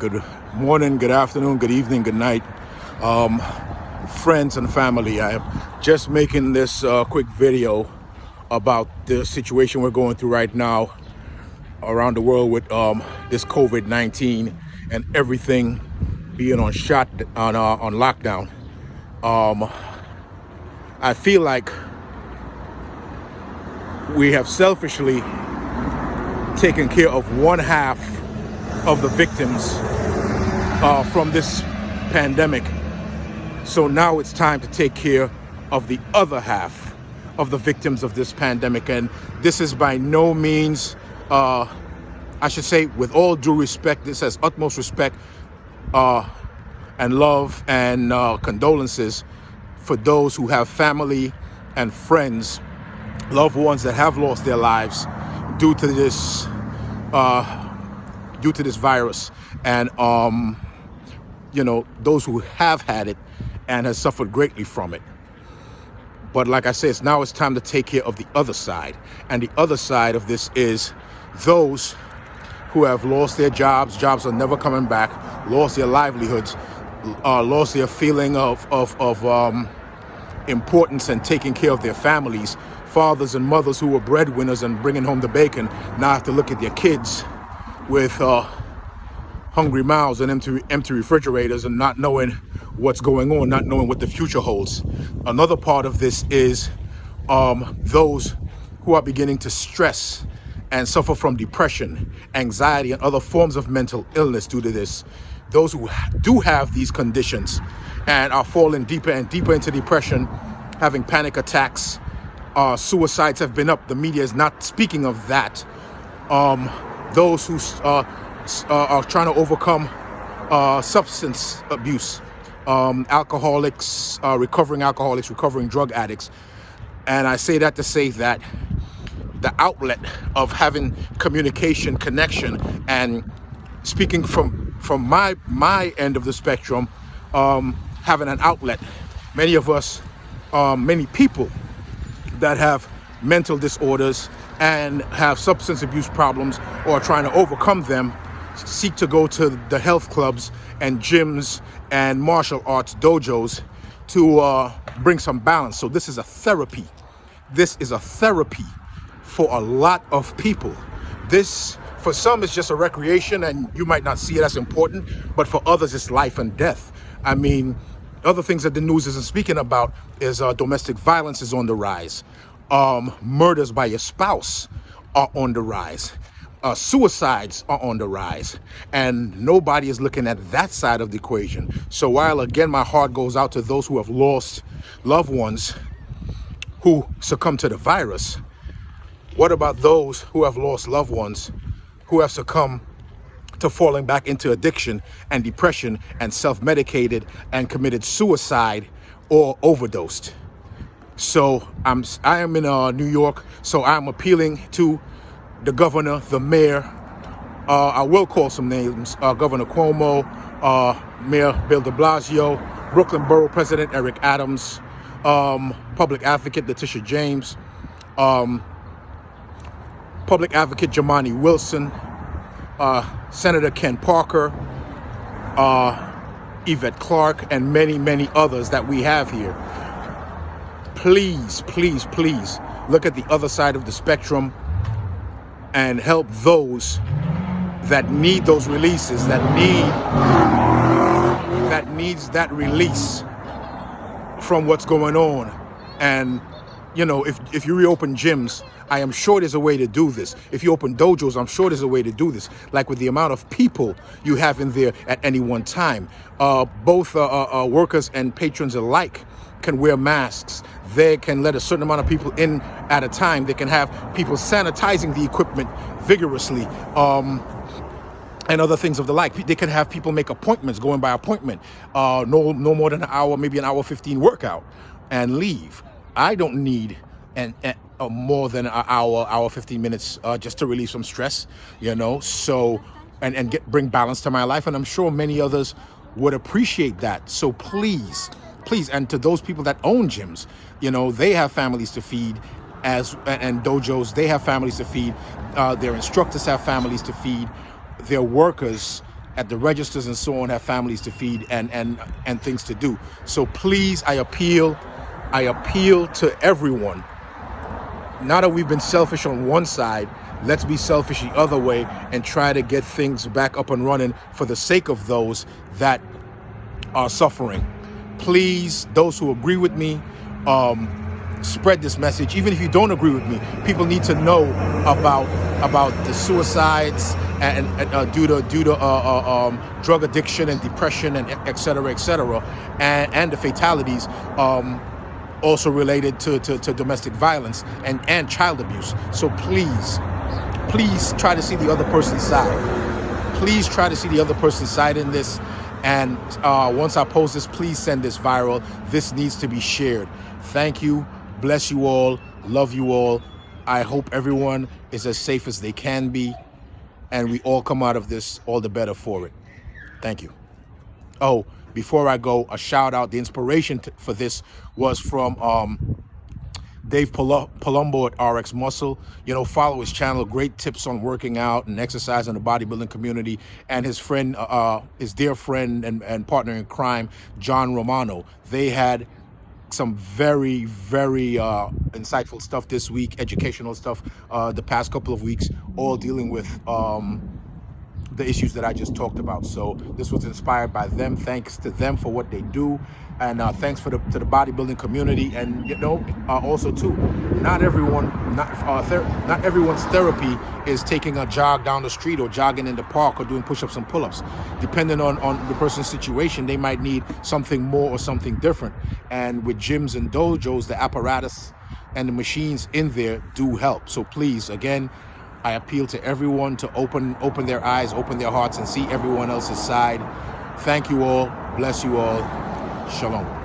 Good morning, good afternoon, good evening, good night, friends and family. I am just making this quick video about the situation we're going through right now around the world with this COVID-19 and everything being on lockdown. I feel like we have selfishly taken care of one half of the victims from this pandemic. So now it's time to take care of the other half of the victims of this pandemic. And this is by no means, I should say, with all due respect, this has utmost respect and love and condolences for those who have family and friends, loved ones that have lost their lives due to this virus, and those who have had it and has suffered greatly from it. But like I said, now it's time to take care of the other side. And the other side of this is those who have lost their jobs are never coming back, lost their livelihoods, lost their feeling of importance and taking care of their families. Fathers and mothers who were breadwinners and bringing home the bacon now have to look at their kids with hungry mouths and empty refrigerators and not knowing what's going on, not knowing what the future holds. Another part of this is those who are beginning to stress and suffer from depression, anxiety, and other forms of mental illness due to this. Those who do have these conditions and are falling deeper and deeper into depression, having panic attacks, suicides have been up. The media is not speaking of that. Those who are trying to overcome substance abuse, alcoholics, recovering drug addicts. And I say that to say that the outlet of having communication, connection, and speaking from my end of the spectrum, having an outlet. Many of us, many people that have mental disorders and have substance abuse problems or are trying to overcome them, seek to go to the health clubs and gyms and martial arts dojos to bring some balance. So this is a therapy. This is a therapy for a lot of people. This, for some, is just a recreation and you might not see it as important, but for others it's life and death. I mean, other things that the news isn't speaking about is domestic violence is on the rise. Murders by your spouse are on the rise. Suicides are on the rise. And nobody is looking at that side of the equation. So while, again, my heart goes out to those who have lost loved ones who succumbed to the virus, what about those who have lost loved ones who have succumbed to falling back into addiction and depression and self-medicated and committed suicide or overdosed? So I am in New York, so I'm appealing to the governor, the mayor. I will call some names: Governor Cuomo, Mayor Bill de Blasio, Brooklyn Borough President Eric Adams, Public Advocate Letitia James, Public Advocate Jamani Wilson, Senator Ken Parker, Yvette Clarke, and many, many others that we have here. Please, please, please look at the other side of the spectrum and help those that need those releases, that needs that release from what's going on. And if you reopen gyms, I am sure there's a way to do this. If you open dojos, I'm sure there's a way to do this. Like with the amount of people you have in there at any one time, both workers and patrons alike can wear masks. They can let a certain amount of people in at a time. They can have people sanitizing the equipment vigorously, and other things of the like. They can have people make appointments, going by appointment, no more than an hour, maybe an hour 15 workout, and leave. I don't need more than an hour 15 minutes just to relieve some stress, so and bring balance to my life. And I'm sure many others would appreciate that. So please, and to those people that own gyms, they have families to feed, and dojos, they have families to feed. Their instructors have families to feed. Their workers at the registers and so on have families to feed and things to do. So please, I appeal to everyone. Now that we've been selfish on one side, let's be selfish the other way and try to get things back up and running for the sake of those that are suffering. Please, those who agree with me, spread this message. Even if you don't agree with me, people need to know about the suicides and due to drug addiction and depression and et cetera, and the fatalities also related to domestic violence and child abuse. So please try to see the other person's side. Please try to see the other person's side in this. And once I post this, please send this viral. This needs to be shared. Thank you. Bless you all. Love you all. I hope everyone is as safe as they can be, and we all come out of this all the better for it. Thank you. Oh, before I go, a shout out. The inspiration for this was from Dave Palumbo at RX Muscle. Follow his channel. Great tips on working out and exercise in the bodybuilding community. And his friend, his dear friend and partner in crime, John Romano. They had some very, very insightful stuff this week, educational stuff the past couple of weeks, all dealing with the issues that I just talked about. So this was inspired by them. Thanks to them for what they do, and thanks to the bodybuilding community. And also too, not everyone's therapy is taking a jog down the street or jogging in the park or doing push-ups and pull-ups. Depending on the person's situation, they might need something more or something different. And with gyms and dojos, the apparatus and the machines in there do help. So please, again, I appeal to everyone to open their eyes, open their hearts, and see everyone else's side. Thank you all. Bless you all. Shalom.